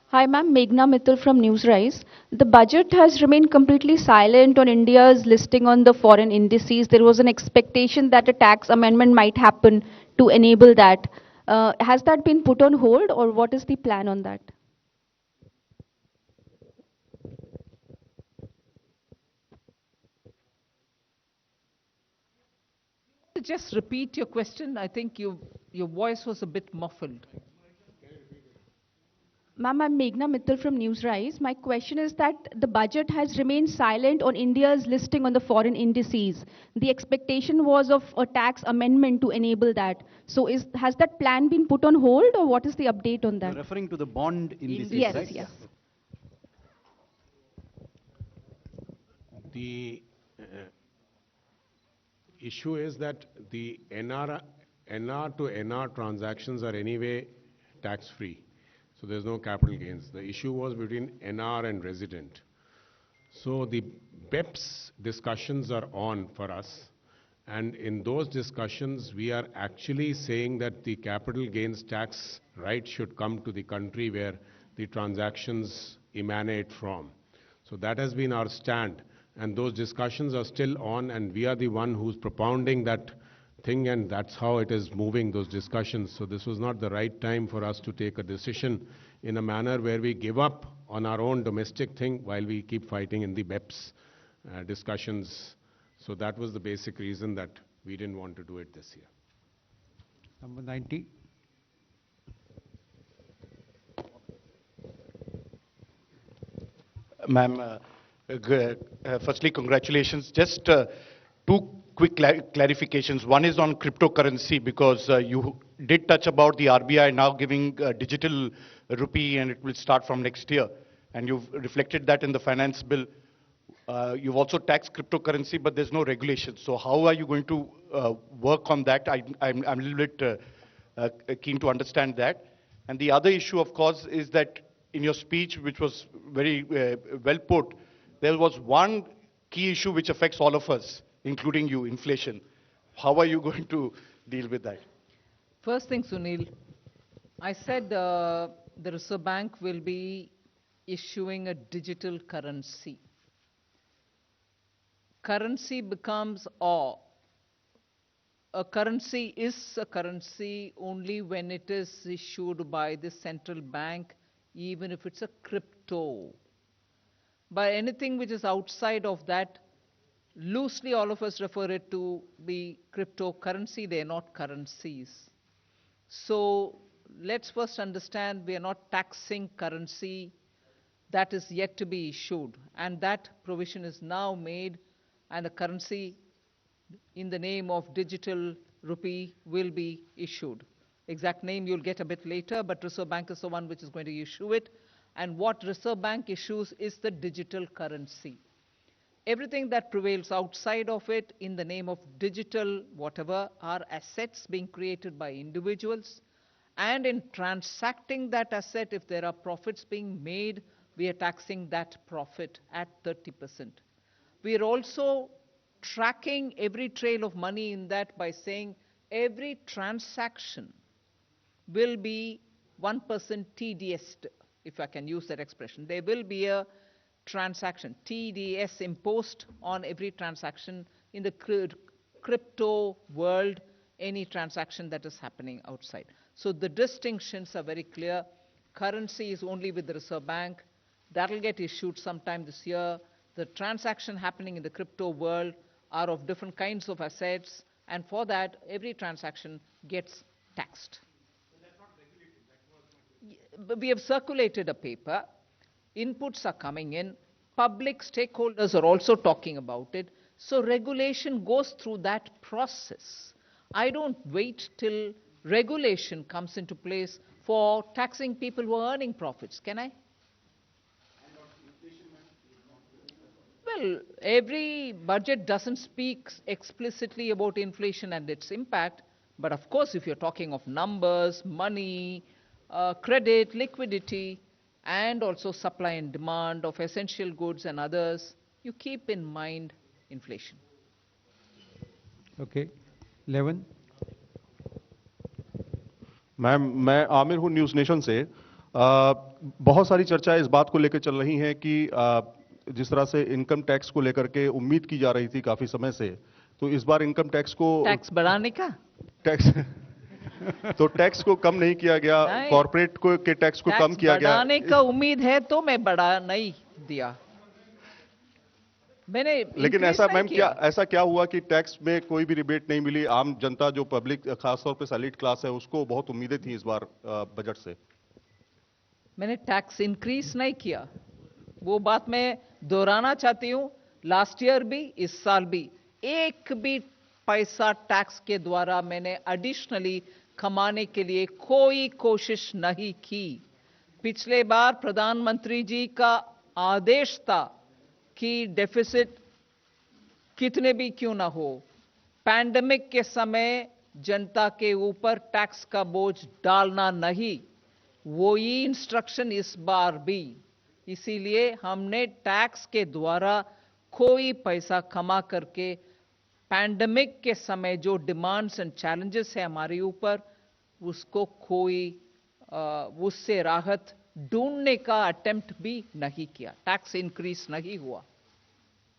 Hi, ma'am. Meghna Mittal from Newsrise. The budget has remained completely silent on India's listing on the foreign indices. There was an expectation that a tax amendment might happen to enable that. Has that been put on hold, or what is the plan on that? Just repeat your question. I think your voice was a bit muffled. Ma'am, I'm Meghna Mittal from Newsrise. My question is that the budget has remained silent on India's listing on the foreign indices. The expectation was of a tax amendment to enable that. So has that plan been put on hold, or what is the update on You're that? referring to the bond indices, Yes, right? yes. The issue is that the NR to NR transactions are anyway tax-free. So there's no capital gains. The issue was between NR and resident. So the BEPS discussions are on for us. And in those discussions, we are actually saying that the capital gains tax right should come to the country where the transactions emanate from. So that has been our stand. And those discussions are still on, and we are the one who's propounding that thing, and that's how it is moving, those discussions. So this was not the right time for us to take a decision in a manner where we give up on our own domestic thing while we keep fighting in the BEPS discussions. So that was the basic reason that we didn't want to do it this year. Number 90. Ma'am, firstly, congratulations. Just two quick clarifications. One is on cryptocurrency, because you did touch about the RBI now giving digital rupee, and it will start from next year. And you've reflected that in the finance bill. You've also taxed cryptocurrency, but there's no regulation. So how are you going to work on that? I'm a little bit keen to understand that. And the other issue, of course, is that in your speech, which was very well put, there was one key issue which affects all of us, including you, inflation. How are you going to deal with that? First thing, Sunil, I said the Reserve Bank will be issuing a digital currency. Currency becomes or a currency is a currency only when it is issued by the central bank, even if it's a crypto. But anything which is outside of that, loosely all of us refer it to be cryptocurrency. They are not currencies. So let's first understand we are not taxing currency that is yet to be issued, and that provision is now made, and the currency in the name of digital rupee will be issued. Exact name you'll get a bit later, but Reserve Bank is the one which is going to issue it. And what Reserve Bank issues is the digital currency. Everything that prevails outside of it in the name of digital whatever are assets being created by individuals. And in transacting that asset, if there are profits being made, we are taxing that profit at 30%. We are also tracking every trail of money in that by saying every transaction will be 1% TDS, if I can use that expression. There will be a transaction, TDS imposed on every transaction in the crypto world, any transaction that is happening outside. So the distinctions are very clear. Currency is only with the Reserve Bank. That'll get issued sometime this year. The transaction happening in the crypto world are of different kinds of assets, and for that, every transaction gets taxed. So that's not regulated. We have circulated a paper. Inputs are coming in. Public stakeholders are also talking about it. So regulation goes through that process. I don't wait till regulation comes into place for taxing people who are earning profits, can I? Well, every budget doesn't speak explicitly about inflation and its impact, but of course, if you're talking of numbers, money, credit, liquidity, and also supply and demand of essential goods and others, you keep in mind inflation. Okay. 11. Ma'am मैं आमिर हूँ news nation से बहुत सारी चर्चाएं इस बात को लेकर चल रही हैं कि जिस तरह से इनकम टैक्स को लेकर के उम्मीद की जा रही थी काफी समय से, तो इस बार इनकम टैक्स को टैक्स बढ़ाने का? टैक्स तो टैक्स को कम नहीं किया गया, नहीं। कॉर्पोरेट को के टैक्स को कम टैक्स किया गया। बढ़ाने का उम्मीद है तो मैं बढ़ा नहीं दिया, मैंने लेकिन increase ऐसा नहीं मैम किया। ऐसा क्या हुआ कि टैक्स में कोई भी रिबेट नहीं मिली? आम जनता जो पब्लिक खासतौर पे सैलरीड क्लास है उसको बहुत उम्मीदें थी इस बार बजट से। मैंने टैक्स इंक्रीज नहीं किया, वो बात मैं दोहराना चाहती हूं। लास्ट ईयर भी, इस साल भी, एक भी पैसा टैक्स के द्वारा मैंने एडिशनली कमाने के लिए कोई कोशिश नहीं की। पिछले बार प्रधानमंत्री जी का आदेश था कि डेफिसिट कितने भी क्यों ना हो, पैंडेमिक के समय जनता के ऊपर टैक्स का बोझ डालना नहीं, वो ही इंस्ट्रक्शन इस बार भी। इसीलिए हमने टैक्स के द्वारा कोई पैसा कमा करके पैंडेमिक के समय जो डिमांड्स एंड चैलेंजेस है हमारे ऊपर, उसको कोई उससे राहत ढूंढने का अटेम्प्ट भी नहीं किया। टैक्स इंक्रीज नहीं हुआ।